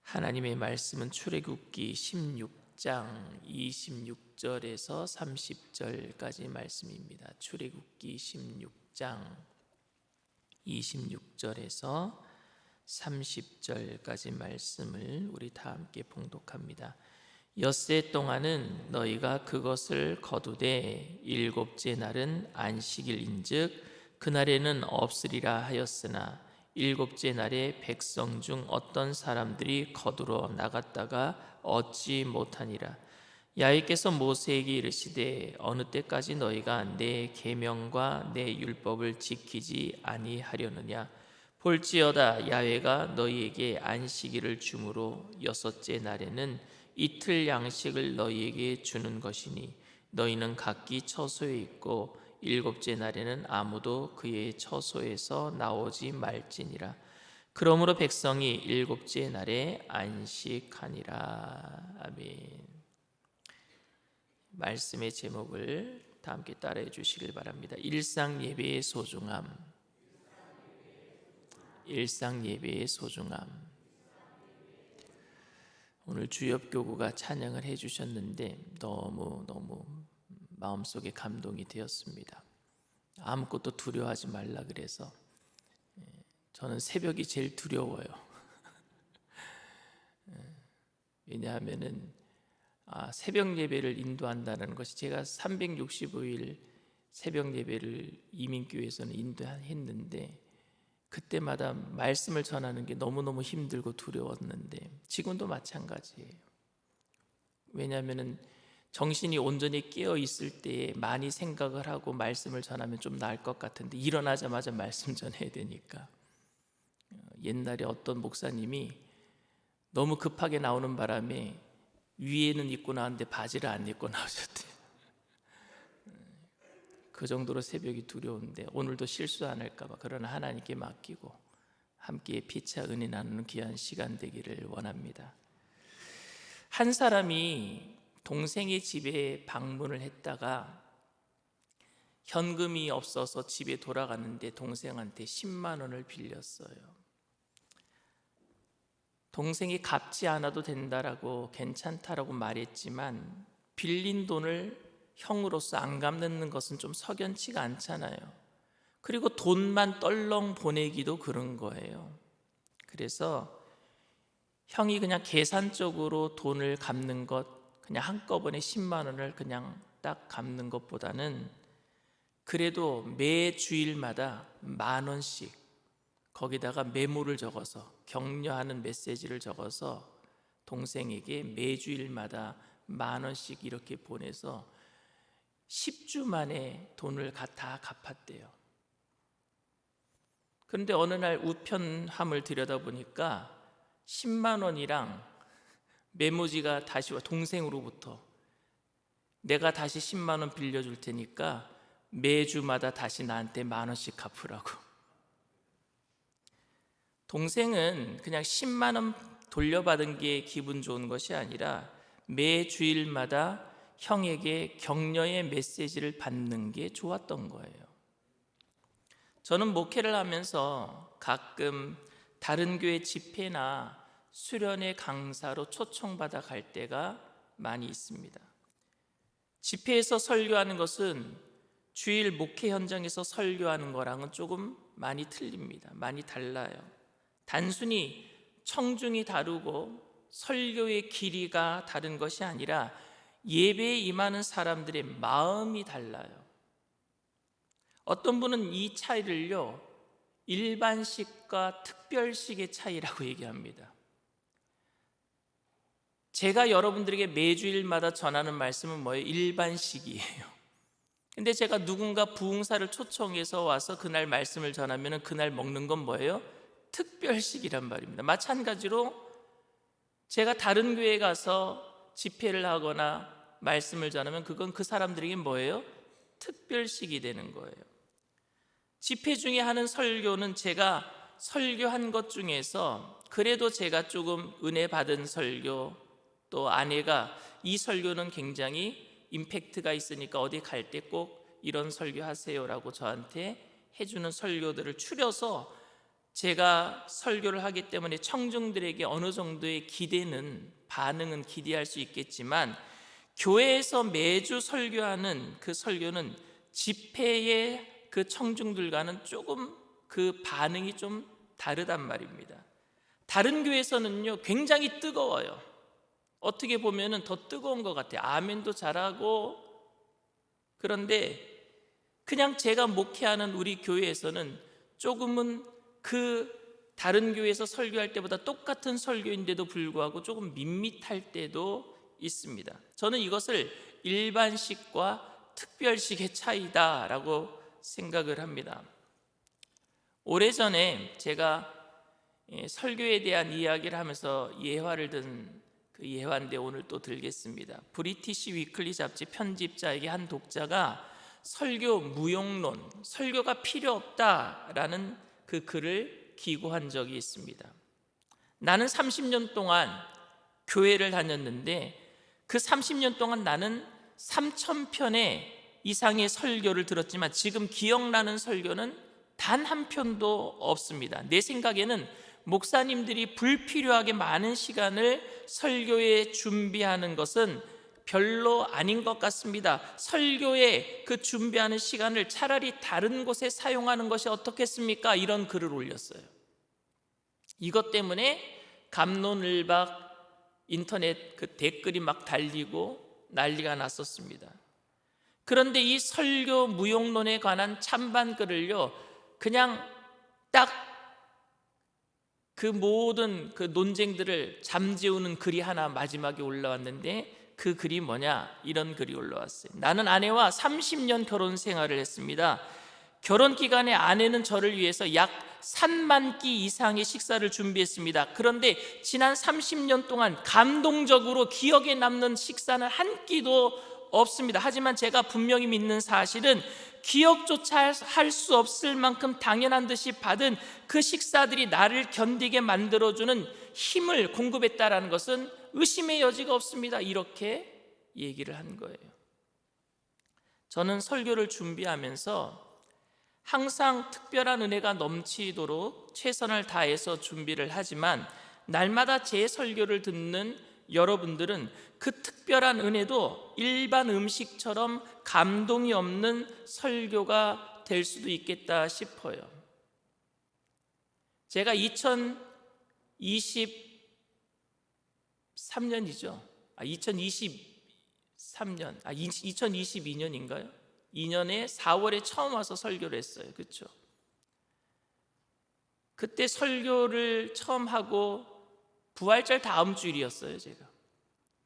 하나님의 말씀은 출애굽기 16장 26절에서 30절까지 말씀입니다. 출애굽기 16장 26절에서 30절까지 말씀을 우리 다 함께 봉독합니다. 엿새 동안은 너희가 그것을 거두되 일곱째 날은 안식일인즉 그날에는 없으리라 하였으나 일곱째 날에 백성 중 어떤 사람들이 거두러 나갔다가 얻지 못하니라. 야훼께서 모세에게 이르시되 어느 때까지 너희가 내 계명과 내 율법을 지키지 아니하려느냐. 볼지어다 야훼가 너희에게 안식일을 주므로 여섯째 날에는 이틀 양식을 너희에게 주는 것이니 너희는 각기 처소에 있고 일곱째 날에는 아무도 그의 처소에서 나오지 말지니라. 그러므로 백성이 일곱째 날에 안식하니라. 아멘. 말씀의 제목을 다 함께 따라해 주시길 바랍니다. 일상 예배의 소중함. 일상 예배의 소중함. 오늘 주엽교구가 찬양을 해주셨는데 너무 마음속에 감동이 되었습니다. 아무것도 두려워하지 말라 그래서 저는 새벽이 제일 두려워요. 왜냐하면은 새벽 예배를 인도한다는 것이, 제가 365일 새벽 예배를 이민교회에서는 인도했는데 그때마다 말씀을 전하는 게 너무너무 힘들고 두려웠는데 지금도 마찬가지예요. 왜냐하면은 정신이 온전히 깨어 있을 때에 많이 생각을 하고 말씀을 전하면 좀 나을 것 같은데 일어나자마자 말씀 전해야 되니까. 옛날에 어떤 목사님이 너무 급하게 나오는 바람에 위에는 입고 나왔는데 바지를 안 입고 나오셨대요. 그 정도로 새벽이 두려운데 오늘도 실수 안 할까 봐, 그러나 하나님께 맡기고 함께 피차 은혜 나누는 귀한 시간 되기를 원합니다. 한 사람이 동생의 집에 방문을 했다가 현금이 없어서 집에 돌아갔는데 동생한테 10만 원을 빌렸어요. 동생이 갚지 않아도 된다라고 괜찮다라고 말했지만 빌린 돈을 형으로서 안 갚는 것은 좀 석연치가 않잖아요. 그리고 돈만 떨렁 보내기도 그런 거예요. 그래서 형이 그냥 계산적으로 돈을 갚는 것, 그냥 한꺼번에 10만 원을 그냥 딱 갚는 것보다는 그래도 매 주일마다 10,000원씩 거기다가 메모를 적어서, 격려하는 메시지를 적어서 동생에게 매주일마다 10,000원씩 이렇게 보내서 10주 만에 돈을 다 갚았대요. 그런데 어느 날 우편함을 들여다보니까 10만 원이랑 메모지가 다시 와, 동생으로부터 내가 다시 10만 원 빌려줄 테니까 매주마다 다시 나한테 10,000원씩 갚으라고. 동생은 그냥 10만 원 돌려받은 게 기분 좋은 것이 아니라 매 주일마다 형에게 격려의 메시지를 받는 게 좋았던 거예요. 저는 목회를 하면서 가끔 다른 교회 집회나 수련회 강사로 초청받아 갈 때가 많이 있습니다. 집회에서 설교하는 것은 주일 목회 현장에서 설교하는 거랑은 조금 많이 틀립니다. 많이 달라요. 단순히 청중이 다르고 설교의 길이가 다른 것이 아니라 예배에 임하는 사람들의 마음이 달라요. 어떤 분은 이 차이를요, 일반식과 특별식의 차이라고 얘기합니다. 제가 여러분들에게 매주일마다 전하는 말씀은 뭐예요? 일반식이에요. 근데 제가 누군가 부흥사를 초청해서 와서 그날 말씀을 전하면 그날 먹는 건 뭐예요? 특별식이란 말입니다. 마찬가지로 제가 다른 교회에 가서 집회를 하거나 말씀을 전하면 그건 그 사람들에게 뭐예요? 특별식이 되는 거예요. 집회 중에 하는 설교는 제가 설교한 것 중에서 그래도 제가 조금 은혜 받은 설교, 또 아내가 이 설교는 굉장히 임팩트가 있으니까 어디 갈 때 꼭 이런 설교 하세요라고 저한테 해주는 설교들을 추려서 제가 설교를 하기 때문에 청중들에게 어느 정도의 반응은 기대할 수 있겠지만, 교회에서 매주 설교하는 그 설교는 집회의 그 청중들과는 조금 그 반응이 좀 다르단 말입니다. 다른 교회에서는요 굉장히 뜨거워요. 어떻게 보면은 더 뜨거운 것 같아요. 아멘도 잘하고. 그런데 그냥 제가 목회하는 우리 교회에서는 조금은 그 다른 교회에서 설교할 때보다 똑같은 설교인데도 불구하고 조금 밋밋할 때도 있습니다. 저는 이것을 일반식과 특별식의 차이다라고 생각을 합니다. 오래전에 제가 설교에 대한 이야기를 하면서 예화를 든 그 예화인데 오늘 또 들겠습니다. 브리티시 위클리 잡지 편집자에게 한 독자가 설교 무용론, 설교가 필요 없다라는 그 글을 기고한 적이 있습니다. 나는 30년 동안 교회를 다녔는데 그 30년 동안 나는 3,000편의 이상의 설교를 들었지만 지금 기억나는 설교는 단 한 편도 없습니다. 내 생각에는 목사님들이 불필요하게 많은 시간을 설교에 준비하는 것은 별로 아닌 것 같습니다. 설교에 그 준비하는 시간을 차라리 다른 곳에 사용하는 것이 어떻겠습니까? 이런 글을 올렸어요. 이것 때문에 갑론을박 인터넷 그 댓글이 막 달리고 난리가 났었습니다. 그런데 이 설교 무용론에 관한 찬반 글을요 그냥 딱 그 모든 그 논쟁들을 잠재우는 글이 하나 마지막에 올라왔는데 그 글이 뭐냐? 이런 글이 올라왔어요. 나는 아내와 30년 결혼 생활을 했습니다. 결혼 기간에 아내는 저를 위해서 약 3만 끼 이상의 식사를 준비했습니다. 그런데 지난 30년 동안 감동적으로 기억에 남는 식사는 한 끼도 없습니다. 하지만 제가 분명히 믿는 사실은 기억조차 할 수 없을 만큼 당연한 듯이 받은 그 식사들이 나를 견디게 만들어주는 힘을 공급했다는 것은 의심의 여지가 없습니다. 이렇게 얘기를 한 거예요. 저는 설교를 준비하면서 항상 특별한 은혜가 넘치도록 최선을 다해서 준비를 하지만 날마다 제 설교를 듣는 여러분들은 그 특별한 은혜도 일반 음식처럼 감동이 없는 설교가 될 수도 있겠다 싶어요. 제가 2022년인가요? 2년에 4월에 처음 와서 설교를 했어요. 그렇죠? 그때 설교를 처음 하고 부활절 다음 주일이었어요. 제가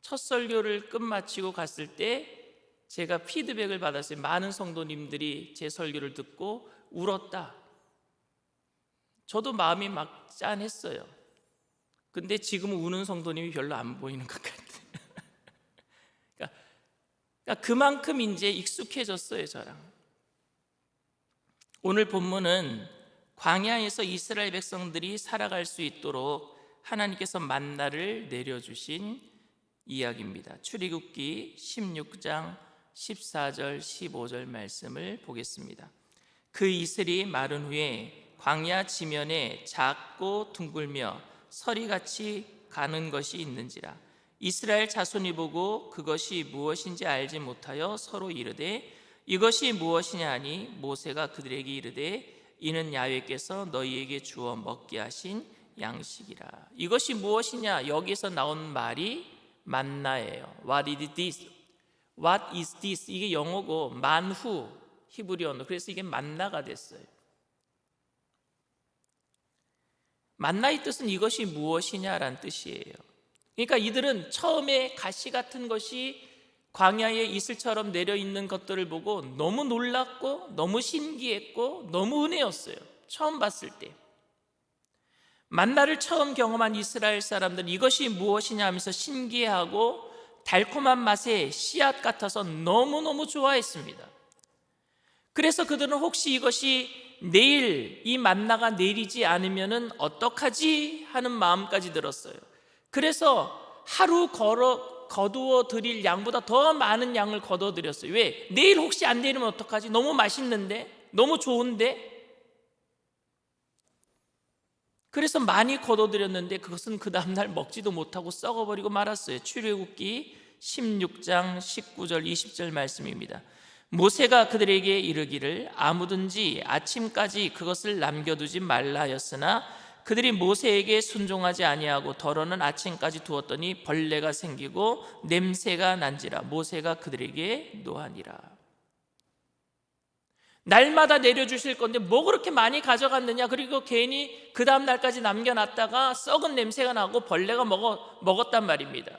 첫 설교를 끝마치고 갔을 때 제가 피드백을 받았어요. 많은 성도님들이 제 설교를 듣고 울었다. 저도 마음이 막 짠했어요. 근데 지금은 우는 성도님이 별로 안 보이는 것 같아요. 그러니까 그만큼 이제 익숙해졌어요, 저랑. 오늘 본문은 광야에서 이스라엘 백성들이 살아갈 수 있도록 하나님께서 만나를 내려주신 이야기입니다. 출애굽기 16장 14절 15절 말씀을 보겠습니다. 그 이슬이 마른 후에 광야 지면에 작고 둥글며 서리같이 가는 것이 있는지라 이스라엘 자손이 보고 그것이 무엇인지 알지 못하여 서로 이르되 이것이 무엇이냐 하니 모세가 그들에게 이르되 이는 야훼께서 너희에게 주어 먹게 하신 양식이라. 이것이 무엇이냐? 여기서 나온 말이 만나예요. What is this? What is this? 이게 영어고 만후 히브리어로. 그래서 이게 만나가 됐어요. 만나의 뜻은 이것이 무엇이냐라는 뜻이에요. 그러니까 이들은 처음에 가시 같은 것이 광야에 이슬처럼 내려있는 것들을 보고 너무 놀랐고 너무 신기했고 너무 은혜였어요. 처음 봤을 때 만나를 처음 경험한 이스라엘 사람들은 이것이 무엇이냐 하면서 신기해하고 달콤한 맛에 씨앗 같아서 너무너무 좋아했습니다. 그래서 그들은 혹시 이것이 내일 이 만나가 내리지 않으면 어떡하지 하는 마음까지 들었어요. 그래서 하루 거두어 드릴 양보다 더 많은 양을 거둬 드렸어요. 왜? 내일 혹시 안 내리면 어떡하지? 너무 맛있는데? 너무 좋은데? 그래서 많이 거둬들였는데 그것은 그 다음날 먹지도 못하고 썩어버리고 말았어요. 출애굽기 16장 19절 20절 말씀입니다. 모세가 그들에게 이르기를 아무든지 아침까지 그것을 남겨두지 말라 하였으나 그들이 모세에게 순종하지 아니하고 덜어는 아침까지 두었더니 벌레가 생기고 냄새가 난지라 모세가 그들에게 노하니라. 날마다 내려주실 건데 뭐 그렇게 많이 가져갔느냐, 그리고 괜히 그 다음 날까지 남겨놨다가 썩은 냄새가 나고 벌레가 먹었단 말입니다.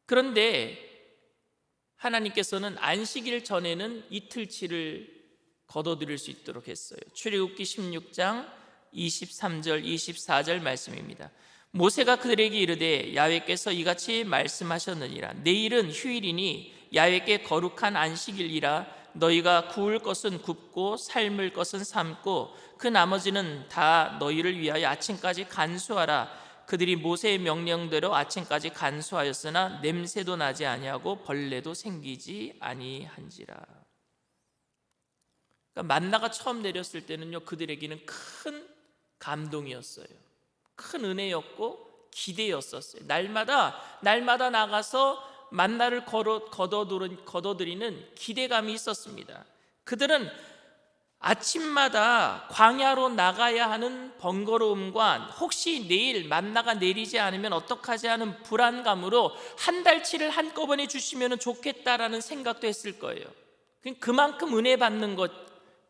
그런데 하나님께서는 안식일 전에는 이틀치를 거둬들일 수 있도록 했어요. 출애굽기 16장 23절 24절 말씀입니다. 모세가 그들에게 이르되 야훼께서 이같이 말씀하셨느니라. 내일은 휴일이니 야훼께 거룩한 안식일이라. 너희가 구울 것은 굽고 삶을 것은 삶고 그 나머지는 다 너희를 위하여 아침까지 간수하라. 그들이 모세의 명령대로 아침까지 간수하였으나 냄새도 나지 아니하고 벌레도 생기지 아니한지라. 그러니까 만나가 처음 내렸을 때는요, 그들에게는 큰 감동이었어요. 큰 은혜였고 기대였었어요. 날마다 나가서 만나를 거둬들이는 기대감이 있었습니다. 그들은 아침마다 광야로 나가야 하는 번거로움과 혹시 내일 만나가 내리지 않으면 어떡하지 하는 불안감으로 한 달치를 한꺼번에 주시면 좋겠다라는 생각도 했을 거예요. 그만큼 은혜 받는 것,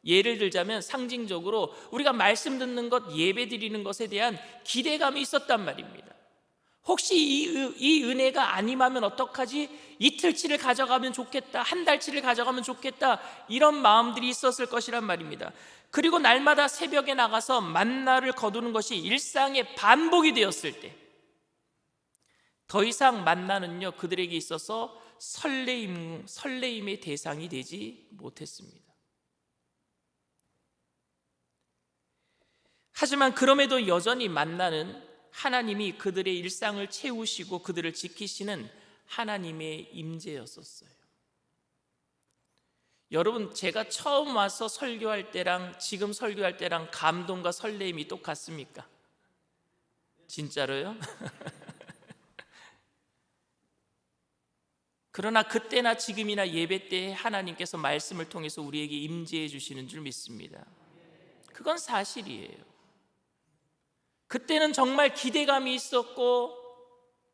예를 들자면 상징적으로 우리가 말씀 듣는 것, 예배 드리는 것에 대한 기대감이 있었단 말입니다. 혹시 이 은혜가 아니면 어떡하지? 이틀치를 가져가면 좋겠다, 한 달치를 가져가면 좋겠다, 이런 마음들이 있었을 것이란 말입니다. 그리고 날마다 새벽에 나가서 만나를 거두는 것이 일상의 반복이 되었을 때 더 이상 만나는요, 그들에게 있어서 설레임의 대상이 되지 못했습니다. 하지만 그럼에도 여전히 만나는 하나님이 그들의 일상을 채우시고 그들을 지키시는 하나님의 임재였었어요. 여러분, 제가 처음 와서 설교할 때랑 지금 설교할 때랑 감동과 설레임이 똑같습니까? 진짜로요? 그러나 그때나 지금이나 예배 때 하나님께서 말씀을 통해서 우리에게 임재해 주시는 줄 믿습니다. 그건 사실이에요. 그때는 정말 기대감이 있었고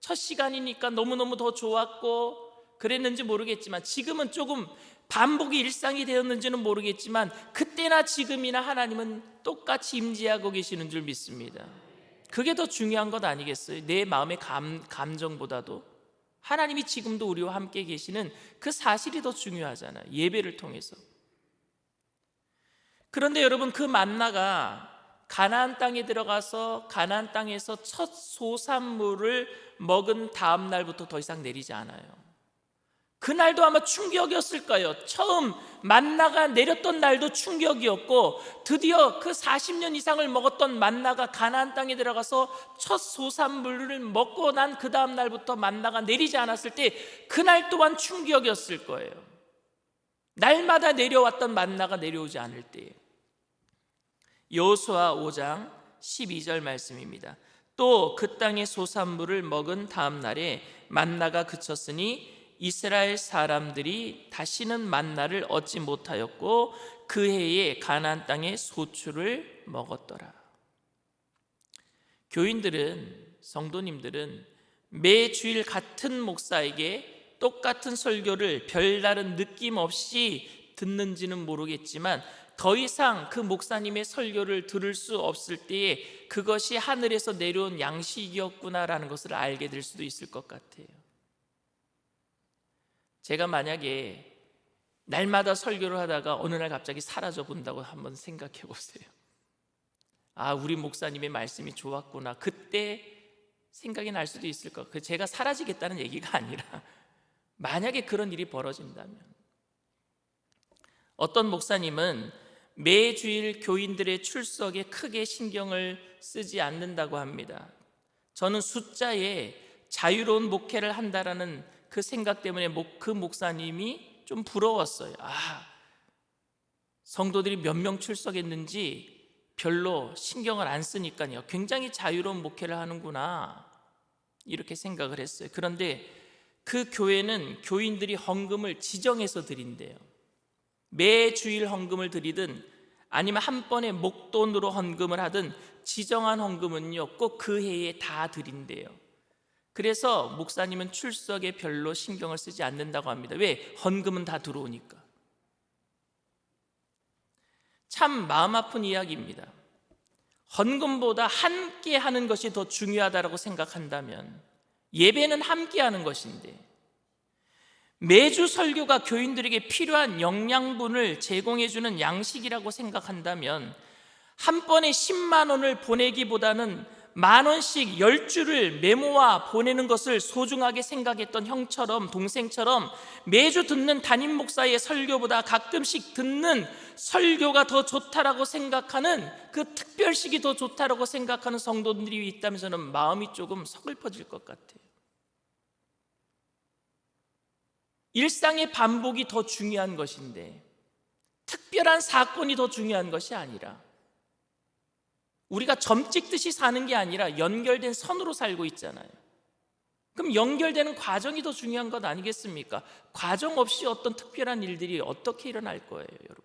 첫 시간이니까 너무너무 더 좋았고 그랬는지 모르겠지만, 지금은 조금 반복이 일상이 되었는지는 모르겠지만 그때나 지금이나 하나님은 똑같이 임재하고 계시는 줄 믿습니다. 그게 더 중요한 것 아니겠어요? 내 마음의 감정보다도 하나님이 지금도 우리와 함께 계시는 그 사실이 더 중요하잖아요, 예배를 통해서. 그런데 여러분, 그 만나가 가나안 땅에 들어가서 가나안 땅에서 첫 소산물을 먹은 다음 날부터 더 이상 내리지 않아요. 그날도 아마 충격이었을 거예요. 처음 만나가 내렸던 날도 충격이었고, 드디어 그 40년 이상을 먹었던 만나가 가나안 땅에 들어가서 첫 소산물을 먹고 난 그 다음 날부터 만나가 내리지 않았을 때 그날 또한 충격이었을 거예요. 날마다 내려왔던 만나가 내려오지 않을 때에. 여호수아 5장 12절 말씀입니다. 또 그 땅의 소산물을 먹은 다음 날에 만나가 그쳤으니 이스라엘 사람들이 다시는 만나를 얻지 못하였고 그 해에 가나안 땅의 소출을 먹었더라. 교인들은, 성도님들은 매 주일 같은 목사에게 똑같은 설교를 별다른 느낌 없이 듣는지는 모르겠지만 더 이상 그 목사님의 설교를 들을 수 없을 때에 그것이 하늘에서 내려온 양식이었구나라는 것을 알게 될 수도 있을 것 같아요. 제가 만약에 날마다 설교를 하다가 어느 날 갑자기 사라져 본다고 한번 생각해 보세요. 아, 우리 목사님의 말씀이 좋았구나, 그때 생각이 날 수도 있을 것 같아요. 제가 사라지겠다는 얘기가 아니라 만약에 그런 일이 벌어진다면. 어떤 목사님은 매주일 교인들의 출석에 크게 신경을 쓰지 않는다고 합니다. 저는 숫자에 자유로운 목회를 한다라는 그 생각 때문에 그 목사님이 좀 부러웠어요. 성도들이 몇 명 출석했는지 별로 신경을 안 쓰니까요. 굉장히 자유로운 목회를 하는구나 이렇게 생각을 했어요. 그런데 그 교회는 교인들이 헌금을 지정해서 드린대요. 매 주일 헌금을 드리든 아니면 한 번에 목돈으로 헌금을 하든 지정한 헌금은요 꼭 그 해에 다 드린대요. 그래서 목사님은 출석에 별로 신경을 쓰지 않는다고 합니다. 왜? 헌금은 다 들어오니까. 참 마음 아픈 이야기입니다. 헌금보다 함께 하는 것이 더 중요하다고 생각한다면 예배는 함께 하는 것인데, 매주 설교가 교인들에게 필요한 영양분을 제공해주는 양식이라고 생각한다면 한 번에 10만 원을 보내기보다는 10,000원씩 10주를 메모와 보내는 것을 소중하게 생각했던 형처럼, 동생처럼 매주 듣는 담임 목사의 설교보다 가끔씩 듣는 설교가 더 좋다라고 생각하는, 그 특별식이 더 좋다라고 생각하는 성도들이 있다면 저는 마음이 조금 서글퍼질 것 같아요. 일상의 반복이 더 중요한 것인데 특별한 사건이 더 중요한 것이 아니라, 우리가 점 찍듯이 사는 게 아니라 연결된 선으로 살고 있잖아요. 그럼 연결되는 과정이 더 중요한 것 아니겠습니까? 과정 없이 어떤 특별한 일들이 어떻게 일어날 거예요, 여러분?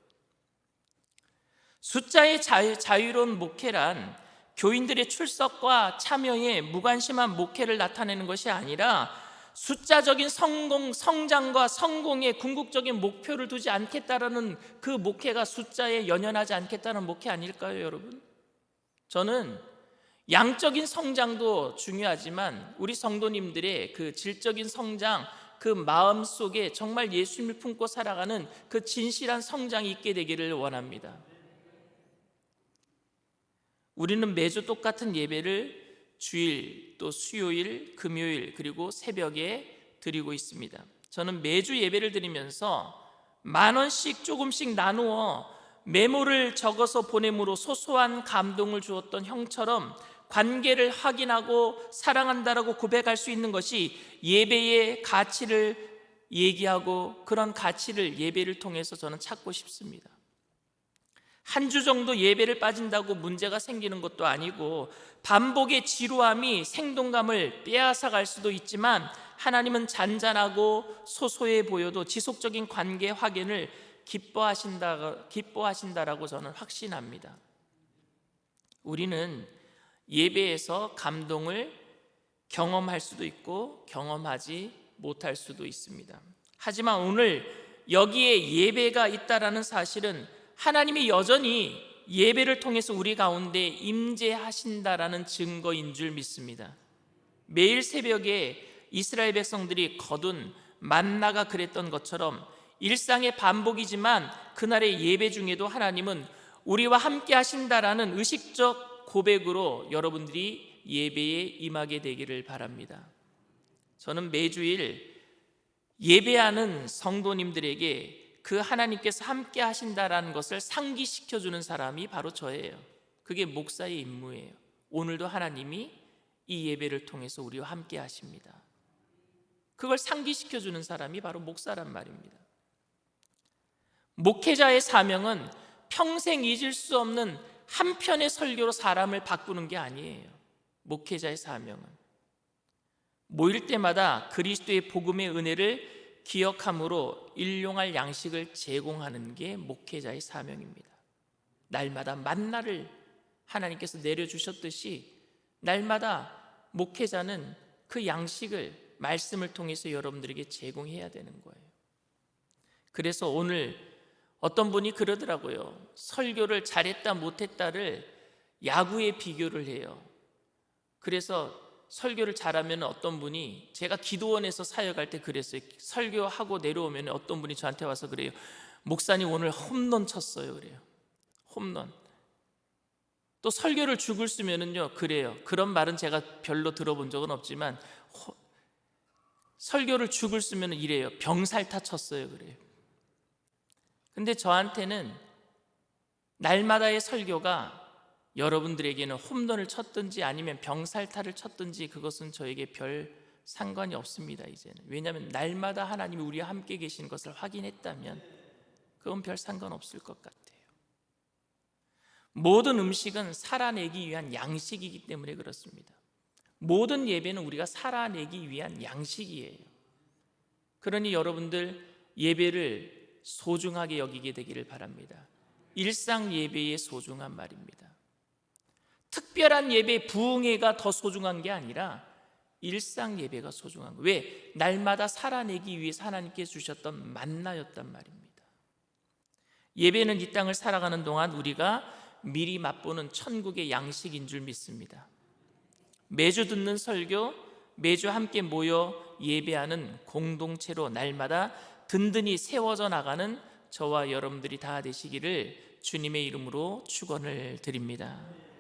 숫자의 자유로운 목회란 교인들의 출석과 참여에 무관심한 목회를 나타내는 것이 아니라 숫자적인 성장과 성공의 궁극적인 목표를 두지 않겠다라는 그 목회가 숫자에 연연하지 않겠다는 목회 아닐까요, 여러분? 저는 양적인 성장도 중요하지만 우리 성도님들의 그 질적인 성장, 그 마음 속에 정말 예수님을 품고 살아가는 그 진실한 성장이 있게 되기를 원합니다. 우리는 매주 똑같은 예배를 주일, 또 수요일, 금요일, 그리고 새벽에 드리고 있습니다. 저는 매주 예배를 드리면서 10,000원씩 조금씩 나누어 메모를 적어서 보냄으로 소소한 감동을 주었던 형처럼 관계를 확인하고 사랑한다라고 고백할 수 있는 것이 예배의 가치를 얘기하고, 그런 가치를 예배를 통해서 저는 찾고 싶습니다. 한 주 정도 예배를 빠진다고 문제가 생기는 것도 아니고, 반복의 지루함이 생동감을 빼앗아갈 수도 있지만 하나님은 잔잔하고 소소해 보여도 지속적인 관계 확인을 기뻐하신다라고 저는 확신합니다. 우리는 예배에서 감동을 경험할 수도 있고 경험하지 못할 수도 있습니다. 하지만 오늘 여기에 예배가 있다라는 사실은 하나님이 여전히 예배를 통해서 우리 가운데 임재하신다라는 증거인 줄 믿습니다. 매일 새벽에 이스라엘 백성들이 거둔 만나가 그랬던 것처럼 일상의 반복이지만 그날의 예배 중에도 하나님은 우리와 함께 하신다라는 의식적 고백으로 여러분들이 예배에 임하게 되기를 바랍니다. 저는 매주일 예배하는 성도님들에게 그 하나님께서 함께 하신다라는 것을 상기시켜주는 사람이 바로 저예요. 그게 목사의 임무예요. 오늘도 하나님이 이 예배를 통해서 우리와 함께 하십니다. 그걸 상기시켜주는 사람이 바로 목사란 말입니다. 목회자의 사명은 평생 잊을 수 없는 한 편의 설교로 사람을 바꾸는 게 아니에요. 목회자의 사명은 모일 때마다 그리스도의 복음의 은혜를 기억함으로 일용할 양식을 제공하는 게 목회자의 사명입니다. 날마다 만나를 하나님께서 내려주셨듯이 날마다 목회자는 그 양식을 말씀을 통해서 여러분들에게 제공해야 되는 거예요. 그래서 오늘 어떤 분이 그러더라고요. 설교를 잘했다 못했다를 야구에 비교를 해요. 그래서 설교를 잘하면 어떤 분이, 제가 기도원에서 사역할 때 그랬어요. 설교하고 내려오면 어떤 분이 저한테 와서 그래요. 목사님 오늘 홈런 쳤어요. 그래요. 홈런. 또 설교를 죽을 쓰면은요 그래요. 그런 말은 제가 별로 들어본 적은 없지만 설교를 죽을 쓰면 이래요. 병살타 쳤어요. 그래요. 근데 저한테는 날마다의 설교가 여러분들에게는 홈런을 쳤든지 아니면 병살타를 쳤든지 그것은 저에게 별 상관이 없습니다. 이제는. 왜냐하면 날마다 하나님이 우리와 함께 계신 것을 확인했다면 그건 별 상관없을 것 같아요. 모든 음식은 살아내기 위한 양식이기 때문에 그렇습니다. 모든 예배는 우리가 살아내기 위한 양식이에요. 그러니 여러분들 예배를 소중하게 여기게 되기를 바랍니다. 일상 예배의 소중한 말입니다. 특별한 예배, 부흥회가 더 소중한 게 아니라 일상 예배가 소중한 거예요. 왜? 날마다 살아내기 위해서 하나님께 주셨던 만나였단 말입니다. 예배는 이 땅을 살아가는 동안 우리가 미리 맛보는 천국의 양식인 줄 믿습니다. 매주 듣는 설교, 매주 함께 모여 예배하는 공동체로 날마다 든든히 세워져 나가는 저와 여러분들이 다 되시기를 주님의 이름으로 축원을 드립니다.